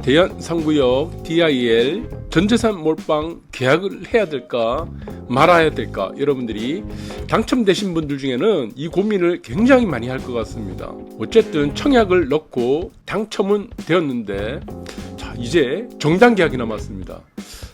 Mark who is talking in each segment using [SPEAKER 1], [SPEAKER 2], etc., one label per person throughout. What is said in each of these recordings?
[SPEAKER 1] 대연 상구역 DIL 전재산 몰빵 계약을 해야 될까 말아야 될까, 여러분들이 당첨되신 분들 중에는 이 고민을 굉장히 많이 할 것 같습니다. 어쨌든 청약을 넣고 당첨은 되었는데, 자, 이제 정당 계약이 남았습니다.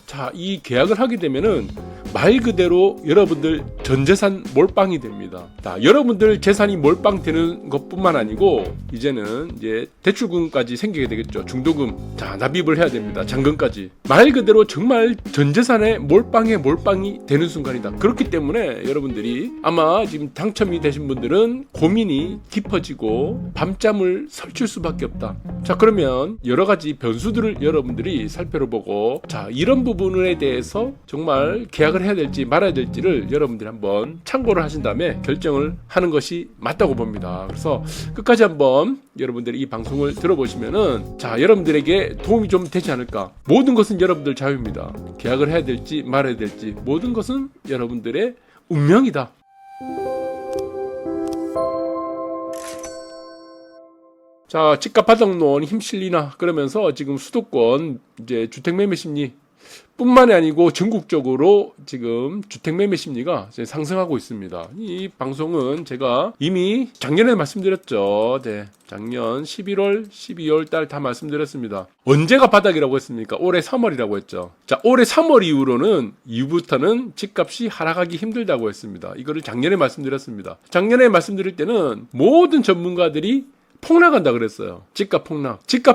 [SPEAKER 1] 자, 이 계약을 하게 되면은 말 그대로 여러분들 전재산 몰빵이 됩니다. 자, 여러분들 재산이 몰빵되는 것뿐만 아니고 이제는 이제 대출금까지 생기게 되겠죠. 중도금, 자, 납입을 해야 됩니다. 잔금까지. 말 그대로 정말 전재산의 몰빵이 되는 순간이다. 그렇기 때문에 여러분들이 아마 지금 당첨이 되신 분들은 고민이 깊어지고 밤잠을 설칠 수밖에 없다. 자, 그러면 여러 가지 변수들을 여러분들이 살펴보고, 자, 이런 부분에 대해서 정말 계약을 해야 될지 말아야 될지를 여러분들이 한번 참고를 하신 다음에 결정을 하는 것이 맞다고 봅니다. 그래서 끝까지 한번 여러분들이 이 방송을 들어보시면은, 자, 여러분들에게 도움이 좀 되지 않을까. 모든 것은 여러분들 자유입니다. 계약을 해야 될지 말아야 될지 모든 것은 여러분들의 운명이다. 자, 집값 바닥론 힘실리나 그러면서 지금 수도권 이제 주택 매매 심리 뿐만이 아니고 전국적으로 지금 주택 매매 심리가 상승하고 있습니다. 이 방송은 제가 이미 작년에 말씀드렸죠. 네, 작년 11월, 12월 달 다 말씀드렸습니다. 언제가 바닥이라고 했습니까? 올해 3월이라고 했죠. 자, 올해 3월 이후부터는 집값이 하락하기 힘들다고 했습니다. 이거를 작년에 말씀드렸습니다. 작년에 말씀드릴 때는 모든 전문가들이 폭락한다 그랬어요. 집값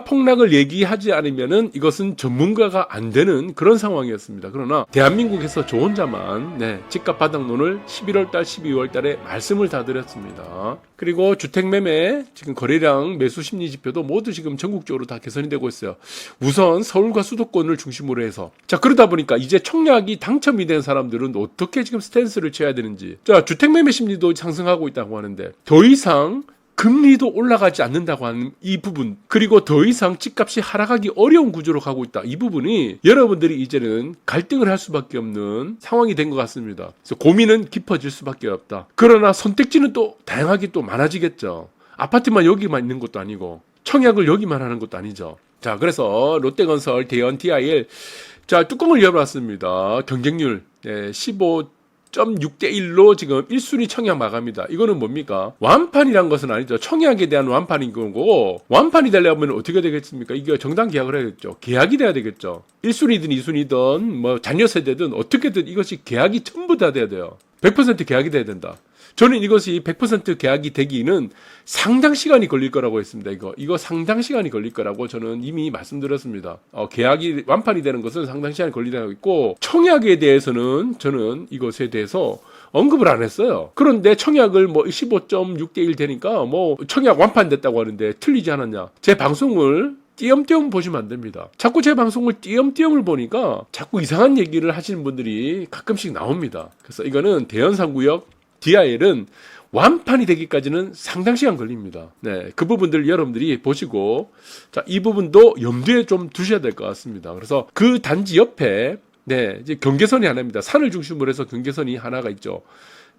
[SPEAKER 1] 폭락을 얘기하지 않으면은 이것은 전문가가 안 되는 그런 상황이었습니다. 그러나 대한민국에서 저 혼자만 집값 바닥론을 11월달 12월달에 말씀을 다 드렸습니다. 그리고 주택 매매 지금 거래량 매수 심리 지표도 모두 지금 전국적으로 다 개선이 되고 있어요. 우선 서울과 수도권을 중심으로 해서, 자, 그러다 보니까 이제 청약이 당첨이 된 사람들은 어떻게 지금 스탠스를 취해야 되는지, 자, 주택 매매 심리도 상승하고 있다고 하는데 더 이상 금리도 올라가지 않는다고 하는 이 부분, 그리고 더 이상 집값이 하락하기 어려운 구조로 가고 있다. 이 부분이 여러분들이 이제는 갈등을 할 수밖에 없는 상황이 된 것 같습니다. 그래서 고민은 깊어질 수밖에 없다. 그러나 선택지는 또 다양하게 또 많아지겠죠. 아파트만 여기만 있는 것도 아니고 청약을 여기만 하는 것도 아니죠. 자, 그래서 롯데건설, 대연, DIL, 자, 뚜껑을 열어봤습니다. 경쟁률 15.6대1로 지금 1순위 청약 마감이다. 이거는 뭡니까? 완판이란 것은 아니죠. 청약에 대한 완판인 거고, 완판이 되려면 어떻게 되겠습니까? 이게 정당 계약을 해야겠죠. 계약이 돼야 되겠죠. 1순위든 2순위든 뭐 자녀 세대든 어떻게든 이것이 계약이 전부 다 돼야 돼요. 100% 계약이 돼야 된다. 저는 이것이 100% 계약이 되기는 상당 시간이 걸릴 거라고 했습니다. 이거 상당 시간이 걸릴 거라고 저는 이미 말씀드렸습니다. 계약이 완판이 되는 것은 상당 시간이 걸리다고 있고, 청약에 대해서는 저는 이것에 대해서 언급을 안 했어요. 그런데 청약을 뭐 15.6대1 되니까 뭐 청약 완판됐다고 하는데 틀리지 않았냐. 제 방송을 띄엄띄엄 보시면 안 됩니다. 자꾸 제 방송을 띄엄띄엄을 보니까 자꾸 이상한 얘기를 하시는 분들이 가끔씩 나옵니다. 그래서 이거는 대연상구역 DIL은 완판이 되기까지는 상당 시간 걸립니다. 네, 그 부분들 여러분들이 보시고, 자, 이 부분도 염두에 좀 두셔야 될 것 같습니다. 그래서 그 단지 옆에 이제 경계선이 하나입니다. 산을 중심으로 해서 경계선이 하나가 있죠.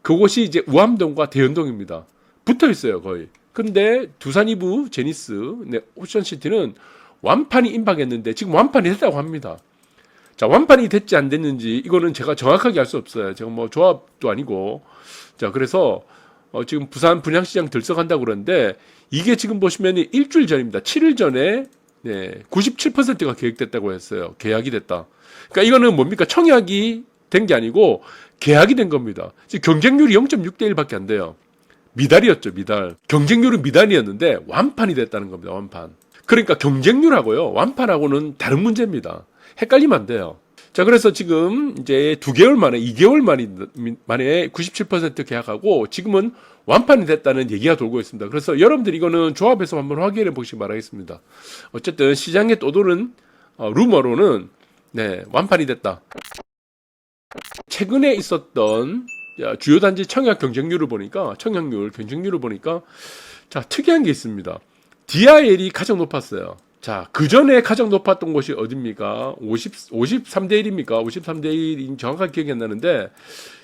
[SPEAKER 1] 그곳이 이제 우암동과 대연동입니다. 붙어 있어요, 거의. 근데 두산 이브 제니스, 오션시티는 완판이 임박했는데 지금 완판이 됐다고 합니다. 자, 완판이 됐지 안 됐는지 이거는 제가 정확하게 알 수 없어요. 제가 뭐 조합도 아니고. 자, 그래서 지금 부산 분양시장 들썩한다고 그러는데, 이게 지금 보시면 일주일 전입니다. 7일 전에 97%가 계획됐다고 했어요. 계약이 됐다. 그러니까 이거는 뭡니까? 청약이 된 게 아니고 계약이 된 겁니다. 지금 경쟁률이 0.6대1밖에 안 돼요. 미달이었죠, 미달. 경쟁률은 미달이었는데 완판이 됐다는 겁니다. 완판. 그러니까 경쟁률하고요, 완판하고는 다른 문제입니다. 헷갈리면 안 돼요. 자, 그래서 지금 이제 2개월 만에, 2개월 만에 97% 계약하고 지금은 완판이 됐다는 얘기가 돌고 있습니다. 그래서 여러분들 이거는 조합에서 한번 확인해 보시기 바라겠습니다. 어쨌든 시장에 떠도는 루머로는 완판이 됐다. 최근에 있었던 주요 단지 청약 경쟁률을 보니까, 자, 특이한 게 있습니다. DIL이 가장 높았어요. 자, 그 전에 가장 높았던 곳이 어딥니까? 53대1입니까? 53대1인 정확하게 기억이 안 나는데,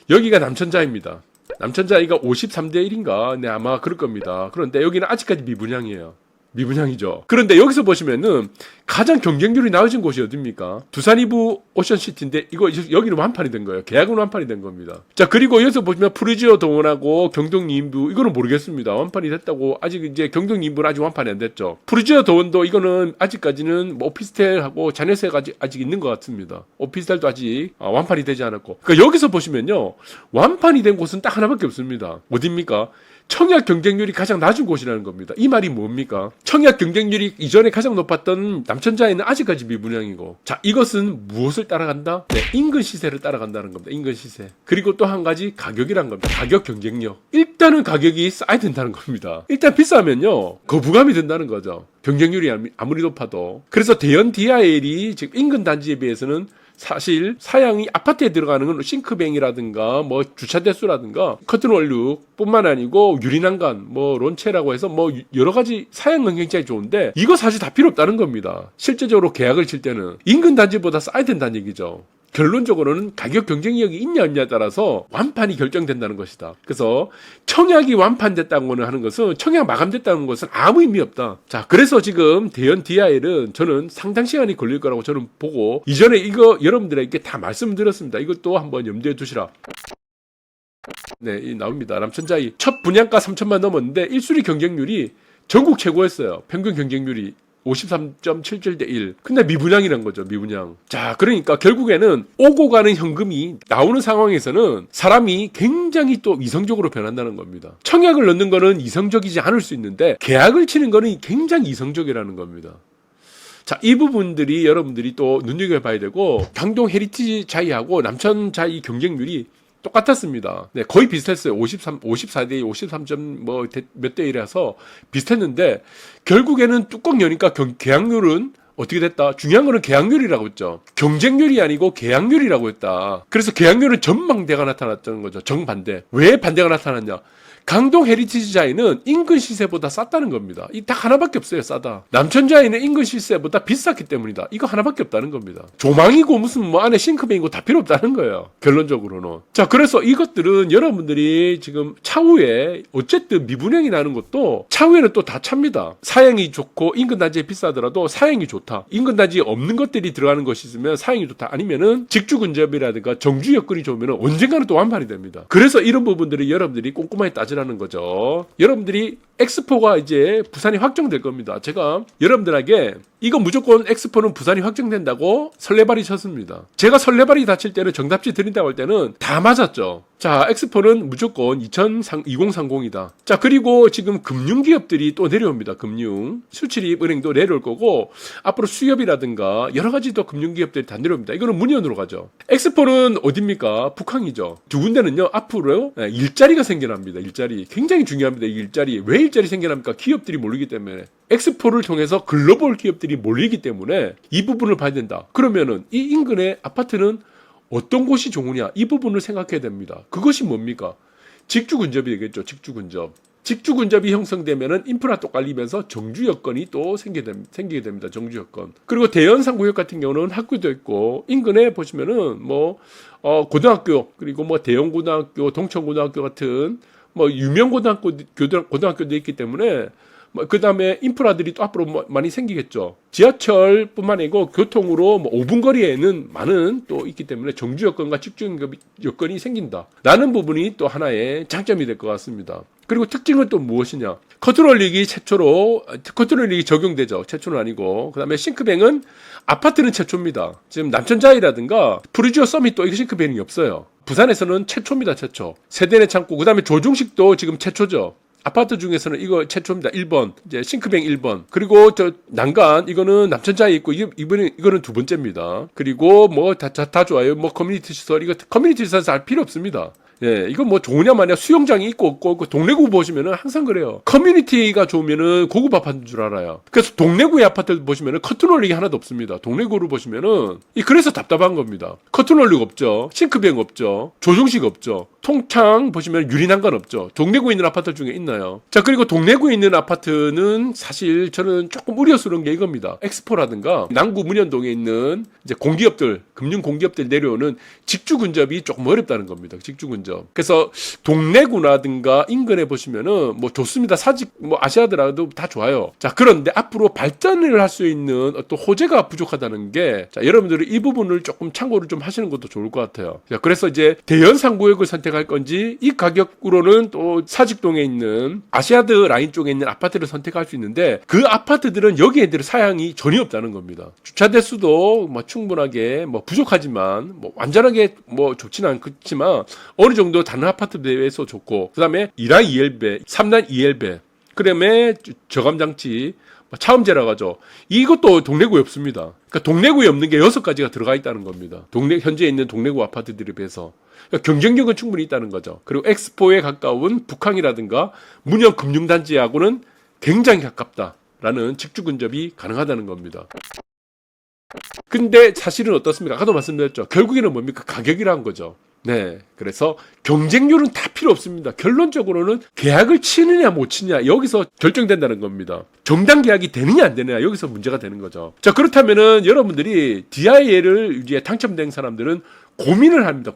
[SPEAKER 1] 여기가 남천자입니다. 남천자이가 53대1인가? 네, 아마 그럴 겁니다. 그런데 여기는 아직까지 미분양이에요. 미분양이죠. 그런데 여기서 보시면은 가장 경쟁률이 낮은 곳이 어딥니까? 두산 이부 오션시티인데 이거 여기는 완판이 된 거예요. 계약은 완판이 된 겁니다. 자, 그리고 여기서 보시면 프루지오 동원하고 경동 이인부 이거는 모르겠습니다. 완판이 됐다고 아직 이제 경동 이인부는 아직 완판이 안 됐죠. 프루지오 동원도 이거는 아직까지는 뭐 오피스텔하고 잔여세가 아직 있는 것 같습니다. 오피스텔도 아직 완판이 되지 않았고. 그러니까 여기서 보시면요, 완판이 된 곳은 딱 하나밖에 없습니다. 어딥니까? 청약 경쟁률이 가장 낮은 곳이라는 겁니다. 이 말이 뭡니까? 청약 경쟁률이 이전에 가장 높았던 남천자에는 아직까지 미분양이고, 자, 이것은 무엇을 따라간다? 네, 인근 시세를 따라간다는 겁니다. 인근 시세. 그리고 또 한 가지 가격이란 겁니다. 가격 경쟁력. 일단은 가격이 쌓여야 된다는 겁니다. 일단 비싸면요, 거부감이 든다는 거죠. 경쟁률이 아무리 높아도. 그래서 대연 DIL이 지금 인근 단지에 비해서는 사실 사양이 아파트에 들어가는 건 싱크뱅이라든가 뭐 주차 대수라든가 커튼 원룸뿐만 아니고 유리난간 뭐 론체라고 해서 뭐 여러 가지 사양은 굉장히 좋은데 이거 사실 다 필요 없다는 겁니다. 실제적으로 계약을 칠 때는 인근 단지보다 싸야 된다는 얘기죠. 결론적으로는 가격 경쟁력이 있냐 없냐에 따라서 완판이 결정된다는 것이다. 그래서 청약이 완판됐다고는 하는 것은 청약 마감됐다는 것은 아무 의미 없다. 자, 그래서 지금 대연 DIL은 저는 상당 시간이 걸릴 거라고 저는 보고 이전에 이거 여러분들에게 다 말씀드렸습니다. 이것도 한번 염두에 두시라. 네, 나옵니다. 남천자이 첫 분양가 3천만 넘었는데 1순위 경쟁률이 전국 최고였어요. 평균 경쟁률이 53.77대 1. 근데 미분양이란 거죠. 미분양. 자, 그러니까 결국에는 오고 가는 현금이 나오는 상황에서는 사람이 굉장히 또 이성적으로 변한다는 겁니다. 청약을 넣는 거는 이성적이지 않을 수 있는데 계약을 치는 거는 굉장히 이성적이라는 겁니다. 자, 이 부분들이 여러분들이 또 눈여겨봐야 되고, 강동 헤리티지 자이하고 남천 자이 경쟁률이 똑같았습니다. 네, 거의 비슷했어요. 54대 53점 몇 대 1이라서 비슷했는데 결국에는 뚜껑 여니까 계약률은 어떻게 됐다? 중요한 거는 계약률이라고 했죠. 경쟁률이 아니고 계약률이라고 했다. 그래서 계약률은 전망대가 나타났다는 거죠. 정반대. 왜 반대가 나타났냐? 강동 헤리티지 자이는 인근 시세보다 쌌다는 겁니다. 이 딱 하나밖에 없어요. 싸다. 남천 자이는 인근 시세보다 비쌌기 때문이다. 이거 하나밖에 없다는 겁니다. 조망이고 무슨 뭐 안에 싱크뱅이고 다 필요 없다는 거예요. 결론적으로는. 자, 그래서 이것들은 여러분들이 지금 차후에 어쨌든 미분양이 나는 것도 차후에는 또 다 찹니다. 사양이 좋고 인근 단지에 비싸더라도 사양이 좋다. 인근 단지에 없는 것들이 들어가는 것이 있으면 사양이 좋다. 아니면은 직주 근접이라든가 정주 여건이 좋으면 언젠가는 또 완판이 됩니다. 그래서 이런 부분들이 여러분들이 꼼꼼하게 따지라는 거죠. 여러분들이 엑스포가 이제 부산이 확정될 겁니다. 제가 여러분들에게 이거 무조건 엑스포는 부산이 확정된다고 설레발이 쳤습니다. 제가 설레발이 다칠 때는 정답지 드린다고 할 때는 다 맞았죠. 자, 엑스포는 무조건 2030이다. 자, 그리고 지금 금융기업들이 또 내려옵니다. 금융. 수출입 은행도 내려올 거고, 앞으로 수협이라든가 여러 가지 더 금융기업들이 다 내려옵니다. 이거는 문현으로 가죠. 엑스포는 어딥니까? 북항이죠. 두 군데는요, 앞으로 일자리가 생겨납니다. 일자리. 굉장히 중요합니다. 이 일자리. 왜 일자리 생겨납니까? 기업들이 몰리기 때문에. 엑스포를 통해서 글로벌 기업들이 몰리기 때문에 이 부분을 봐야 된다. 그러면은 이 인근의 아파트는 어떤 곳이 좋으냐? 이 부분을 생각해야 됩니다. 그것이 뭡니까? 직주 근접이 되겠죠. 직주 근접. 직주 근접이 형성되면은 인프라 또 깔리면서 정주 여건이 또 생기게 됩니다. 정주 여건. 그리고 대연 상구역 같은 경우는 학교도 있고 인근에 보시면은 고등학교 그리고 대연 고등학교, 동천 고등학교 같은 유명 고등학교도 있기 때문에 그 다음에 인프라들이 또 앞으로 많이 생기겠죠. 지하철뿐만 아니고 교통으로 5분 거리에는 많은 또 있기 때문에 정주 여건과 직주 여건이 생긴다. 라는 부분이 또 하나의 장점이 될 것 같습니다. 그리고 특징은 또 무엇이냐? 컨트롤릭이 최초로 컨트롤릭이 적용되죠. 최초는 아니고. 그 다음에 싱크뱅은 아파트는 최초입니다. 지금 남천자이라든가 프루지오 서밋도 이거 싱크뱅이 없어요. 부산에서는 최초입니다. 최초. 세대내 창고. 그 다음에 조중식도 지금 최초죠. 아파트 중에서는 이거 최초입니다. 1번. 이제 싱크뱅 1번. 그리고 저 난간 이거는 남천자에 있고 이거는 두 번째입니다. 그리고 다 좋아요. 커뮤니티 시설 이거 커뮤니티 시설에서 할 필요 없습니다. 예, 이건 좋으냐 마냐 수영장이 있고 없고 동래구 보시면은 항상 그래요. 커뮤니티가 좋으면은 고급 아파트인 줄 알아요. 그래서 동래구의 아파트 보시면은 커튼홀릭이 하나도 없습니다. 동래구를 보시면은 그래서 답답한 겁니다. 커튼홀릭 없죠. 싱크뱅 없죠. 조종식 없죠. 통창 보시면 유린한 건 없죠. 동래구에 있는 아파트 중에 있나요? 자, 그리고 동래구에 있는 아파트는 사실 저는 조금 우려스러운 게 이겁니다. 엑스포라든가 남구 문현동에 있는 이제 공기업들, 금융 공기업들 내려오는 직주 근접이 조금 어렵다는 겁니다. 직주 근접. 그래서 동래구라든가 인근에 보시면은 뭐 좋습니다. 사직 뭐 아시아더라도 다 좋아요. 자, 그런데 앞으로 발전을 할 수 있는 어떤 호재가 부족하다는 게, 자, 여러분들이 이 부분을 조금 참고를 좀 하시는 것도 좋을 것 같아요. 자, 그래서 이제 대연상 구역을 선택할 건지, 이 가격으로는 또 사직동에 있는 아시아드 라인 쪽에 있는 아파트를 선택할 수 있는데, 그 아파트들은 여기에들 사양이 전혀 없다는 겁니다. 주차 대수도 뭐 충분하게 뭐 부족하지만 뭐 완전하게 뭐 좋지는 않지만 어느 정도 다른 아파트에 비해서 좋고, 그 다음에 2란 2엘베, 3란 2엘베, 그다음에 저감장치, 차음제라고 하죠. 이것도 동래구에 없습니다. 그러니까 동래구에 없는 게 6가지가 들어가 있다는 겁니다. 현재 있는 동래구 아파트들에 비해서. 그러니까 경쟁력은 충분히 있다는 거죠. 그리고 엑스포에 가까운 북항이라든가 문현 금융단지하고는 굉장히 가깝다라는 직주 근접이 가능하다는 겁니다. 근데 사실은 어떻습니까? 아까도 말씀드렸죠. 결국에는 뭡니까? 가격이라는 거죠. 네. 그래서 경쟁률은 다 필요 없습니다. 결론적으로는 계약을 치느냐 못 치느냐 여기서 결정된다는 겁니다. 정당 계약이 되느냐 안 되느냐 여기서 문제가 되는 거죠. 자, 그렇다면은 여러분들이 DIA를 이제 당첨된 사람들은 고민을 합니다.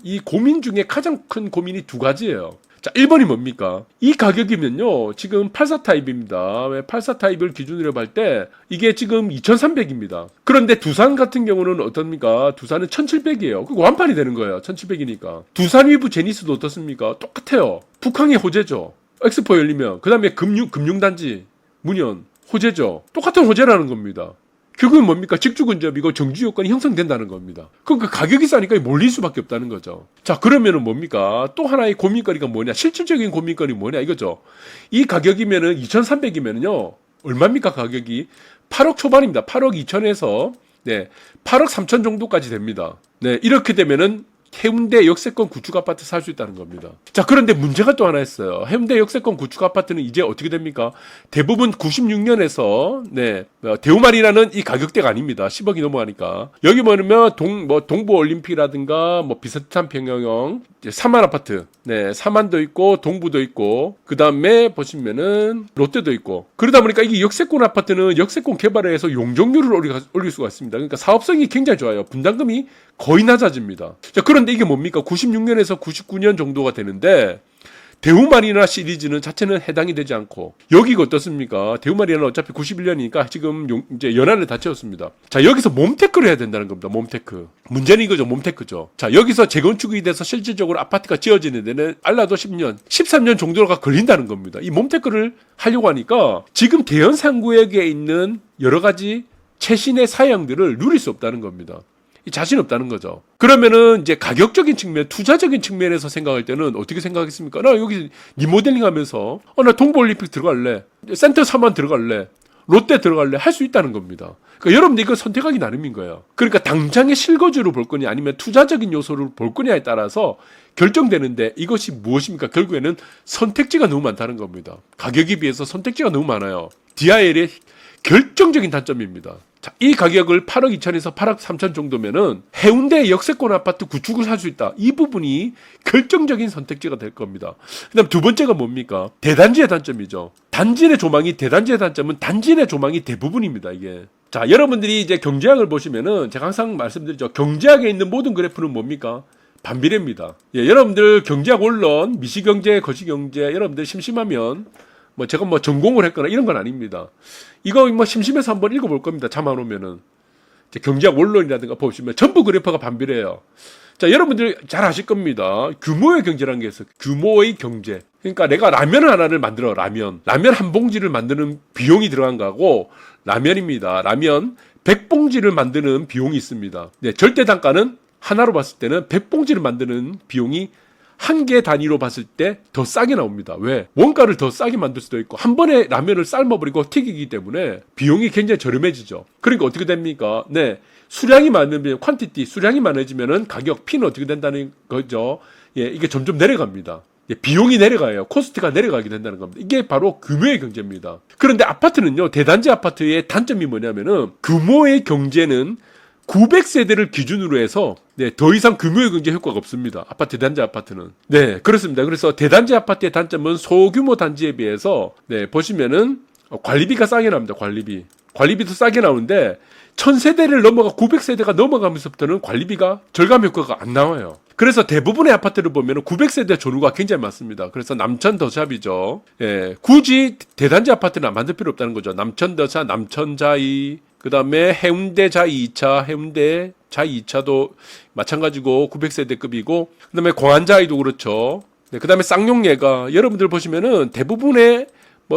[SPEAKER 1] 이 고민 중에 가장 큰 고민이 2가지예요. 자, 1번이 뭡니까? 이 가격이면요, 지금 84 타입입니다. 84 타입을 기준으로 볼 때, 이게 지금 2300입니다. 그런데 두산 같은 경우는 어떻습니까? 두산은 1700이에요. 그거 완판이 되는 거예요. 1700이니까. 두산 위브 제니스도 어떻습니까? 똑같아요. 북항의 호재죠. 엑스포 열리면. 그 다음에 금융단지, 문현, 호재죠. 똑같은 호재라는 겁니다. 결국은 뭡니까? 직주 근접이고 정주 요건이 형성된다는 겁니다. 그러니까 가격이 싸니까 몰릴 수밖에 없다는 거죠. 자, 그러면은 뭡니까? 또 하나의 고민거리가 뭐냐? 실질적인 고민거리 뭐냐? 이거죠. 이 가격이면은 2300이면은요. 얼마입니까? 가격이 8억 초반입니다. 8억 2천에서 8억 3천 정도까지 됩니다. 네, 이렇게 되면은 해운대 역세권 구축 아파트 살 수 있다는 겁니다. 자, 그런데 문제가 또 하나 있어요. 해운대 역세권 구축 아파트는 이제 어떻게 됩니까? 대부분 96년에서 대우말이라는 이 가격대가 아닙니다. 10억이 넘어가니까. 여기 뭐냐면 동부 올림픽이라든가 뭐 비슷한 평형형 3만 아파트. 네, 사만도 있고 동부도 있고 그다음에 보시면은 롯데도 있고. 그러다 보니까 이게 역세권 아파트는 역세권 개발에 해서 용적률을 올릴 수가 있습니다. 그러니까 사업성이 굉장히 좋아요. 분담금이 거의 낮아집니다. 자, 그런데 이게 뭡니까? 96년에서 99년 정도가 되는데 대우마리나 시리즈는 자체는 해당이 되지 않고 여기가 어떻습니까? 대우마리나는 어차피 91년이니까 지금 이제 연한을 다 채웠습니다. 자, 여기서 몸테크를 해야 된다는 겁니다. 몸테크. 문제는 이거죠. 몸테크죠. 자, 여기서 재건축이 돼서 실질적으로 아파트가 지어지는 데는 알라도 10년, 13년 정도가 걸린다는 겁니다. 이 몸테크를 하려고 하니까 지금 대연 상구역에 있는 여러 가지 최신의 사양들을 누릴 수 없다는 겁니다. 자신 없다는 거죠. 그러면은 이제 가격적인 측면, 투자적인 측면에서 생각할 때는 어떻게 생각하겠습니까? 나 여기 리모델링 하면서 나 동부올림픽 들어갈래, 센터 3만 들어갈래, 롯데 들어갈래 할 수 있다는 겁니다. 그러니까 여러분들 이거 선택하기 나름인 거예요. 그러니까 당장의 실거주를 볼 거냐 아니면 투자적인 요소를 볼 거냐에 따라서 결정되는데 이것이 무엇입니까? 결국에는 선택지가 너무 많다는 겁니다. 가격에 비해서 선택지가 너무 많아요. DIL의 결정적인 단점입니다. 자, 이 가격을 8억 2천에서 8억 3천 정도면은 해운대 역세권 아파트 구축을 할 수 있다. 이 부분이 결정적인 선택지가 될 겁니다. 그다음 2번째가 뭡니까? 대단지의 단점이죠. 단지 내 조망이 대단지의 단점은 단지 내 조망이 대부분입니다. 이게. 자, 여러분들이 이제 경제학을 보시면은 제가 항상 말씀드리죠. 경제학에 있는 모든 그래프는 뭡니까? 반비례입니다. 예, 여러분들 경제학 원론, 미시경제, 거시경제 여러분들 심심하면 제가 전공을 했거나 이런 건 아닙니다. 이거 심심해서 한번 읽어볼 겁니다. 잠 안 오면은. 경제학 원론이라든가 보시면 전부 그래프가 반비례해요. 자, 여러분들 잘 아실 겁니다. 규모의 경제라는 게 있어요. 규모의 경제. 그러니까 내가 라면 하나를 만들어, 라면 한 봉지를 만드는 비용이 들어간 거하고 라면입니다. 라면 100봉지를 만드는 비용이 있습니다. 네, 절대 단가는 하나로 봤을 때는 100봉지를 만드는 비용이 한 개 단위로 봤을 때 더 싸게 나옵니다. 왜? 원가를 더 싸게 만들 수도 있고 한 번에 라면을 삶아버리고 튀기기 때문에 비용이 굉장히 저렴해지죠. 그러니까 어떻게 됩니까? 네, 수량이 많으면 퀀티티 수량이 많아지면은 가격 P는 어떻게 된다는 거죠. 예, 이게 점점 내려갑니다. 예, 비용이 내려가요. 코스트가 내려가게 된다는 겁니다. 이게 바로 규모의 경제입니다. 그런데 아파트는요, 대단지 아파트의 단점이 뭐냐면은 규모의 경제는 900세대를 기준으로 해서 더 이상 금융경제 효과가 없습니다. 아파트 대단지 아파트는. 네, 그렇습니다. 그래서 대단지 아파트의 단점은 소규모 단지에 비해서 보시면은 관리비가 싸게 나옵니다. 관리비도 싸게 나오는데 1000세대를 넘어가 900세대가 넘어가면서부터는 관리비가 절감 효과가 안 나와요. 그래서 대부분의 아파트를 보면 900세대 전후가 굉장히 많습니다. 그래서 남천 더샵이죠. 예, 굳이 대단지 아파트는 안 만들 필요 없다는 거죠. 남천 더샵, 남천 자이, 그 다음에 해운대 자이 2차, 해운대 자이 2차도 마찬가지고 900세대급이고, 그 다음에 공안 자이도 그렇죠. 네, 그 다음에 쌍용예가 여러분들 보시면은 대부분의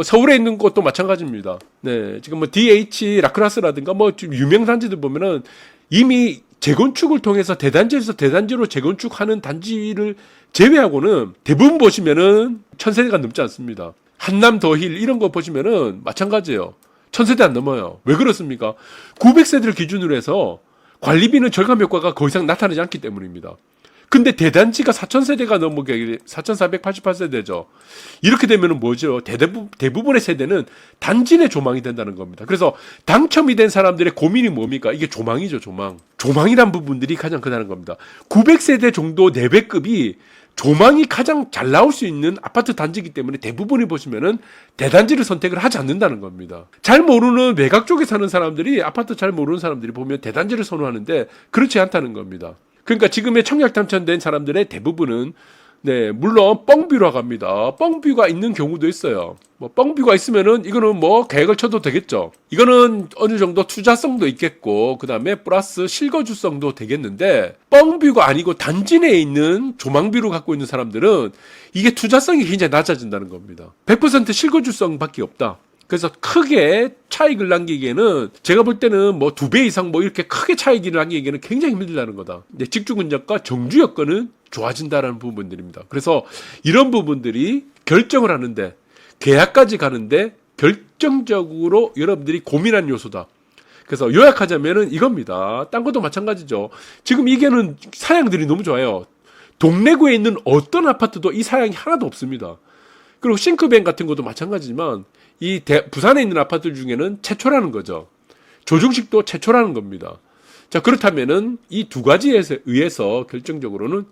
[SPEAKER 1] 서울에 있는 곳도 마찬가지입니다. 네, 지금 DH 라크라스라든가 유명 단지들 보면은 이미 재건축을 통해서 대단지에서 대단지로 재건축하는 단지를 제외하고는 대부분 보시면은 1000세대가 넘지 않습니다. 한남 더힐 이런 거 보시면은 마찬가지예요. 1000세대 안 넘어요. 왜 그렇습니까? 900세대를 기준으로 해서 관리비는 절감 효과가 더 이상 나타나지 않기 때문입니다. 근데 대단지가 4000세대가 넘어가게 4488세대죠. 이렇게 되면은 뭐죠? 대부분의 세대는 단지 내 조망이 된다는 겁니다. 그래서 당첨이 된 사람들의 고민이 뭡니까? 이게 조망이죠, 조망. 조망이란 부분들이 가장 크다는 겁니다. 900세대 정도 내배급이 조망이 가장 잘 나올 수 있는 아파트 단지이기 때문에 대부분이 보시면은 대단지를 선택을 하지 않는다는 겁니다. 잘 모르는 외곽 쪽에 사는 사람들이, 아파트 잘 모르는 사람들이 보면 대단지를 선호하는데 그렇지 않다는 겁니다. 그러니까 지금의 청약 당첨된 사람들의 대부분은 물론 뻥뷰로 갑니다. 뻥뷰가 있는 경우도 있어요. 뻥뷰가 있으면은 이거는 계획을 쳐도 되겠죠. 이거는 어느 정도 투자성도 있겠고, 그 다음에 플러스 실거주성도 되겠는데, 뻥뷰가 아니고 단지 내에 있는 조망뷰로 갖고 있는 사람들은 이게 투자성이 굉장히 낮아진다는 겁니다. 100% 실거주성밖에 없다. 그래서 크게 차익을 남기기에는 제가 볼 때는 2배 이상 이렇게 크게 차익을 남기기에는 굉장히 힘들다는 거다. 근데 직주 근접과 정주 여건은 좋아진다라는 부분들입니다. 그래서 이런 부분들이 결정을 하는데, 계약까지 가는데 결정적으로 여러분들이 고민한 요소다. 그래서 요약하자면은 이겁니다. 딴 것도 마찬가지죠. 지금 이게는 사양들이 너무 좋아요. 동래구에 있는 어떤 아파트도 이 사양이 하나도 없습니다. 그리고 싱크뱅 같은 것도 마찬가지지만 부산에 있는 아파트들 중에는 최초라는 거죠. 조중식도 최초라는 겁니다. 자, 그렇다면은 이 두 가지에 의해서 결정적으로는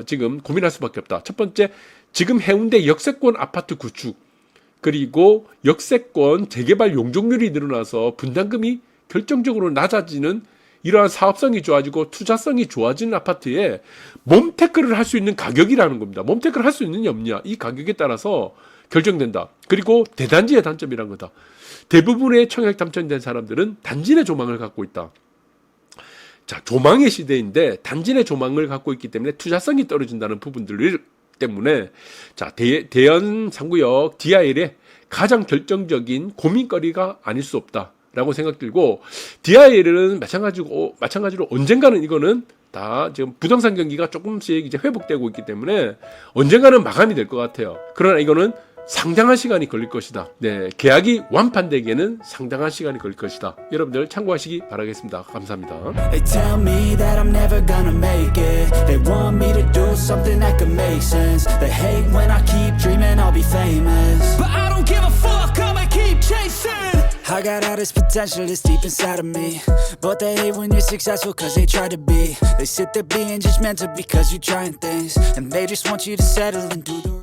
[SPEAKER 1] 지금 고민할 수밖에 없다. 첫 번째, 지금 해운대 역세권 아파트 구축, 그리고 역세권 재개발 용적률이 늘어나서 분담금이 결정적으로 낮아지는 이러한 사업성이 좋아지고 투자성이 좋아지는 아파트에 몸테크를 할 수 있는 가격이라는 겁니다. 몸테크를 할 수 있느냐 없느냐, 이 가격에 따라서 결정된다. 그리고 대단지의 단점이란 거다. 대부분의 청약 당첨된 사람들은 단지 내 조망을 갖고 있다. 자, 조망의 시대인데 단지 내 조망을 갖고 있기 때문에 투자성이 떨어진다는 부분들 때문에, 자, 대연 상구역 DIL의 가장 결정적인 고민거리가 아닐 수 없다 라고 생각 들고, DIL은 마찬가지로 언젠가는 이거는 다 지금 부동산 경기가 조금씩 이제 회복되고 있기 때문에 언젠가는 마감이 될 것 같아요. 그러나 이거는 상당한 시간이 걸릴 것이다. 계약이 완판되기에는 상당한 시간이 걸릴 것이다. 여러분들 참고하시기 바라겠습니다. 감사합니다.
[SPEAKER 2] They tell me that I'm never gonna make it. They want me to do something that could make sense. They hate when I keep dreaming I'll be famous, but I don't give a fuck, I'ma keep chasing. I got all this potential that's deep inside of me, but they hate when you're successful cause they try to be. They sit there being judgmental because you're trying things, and they just want you to settle and do the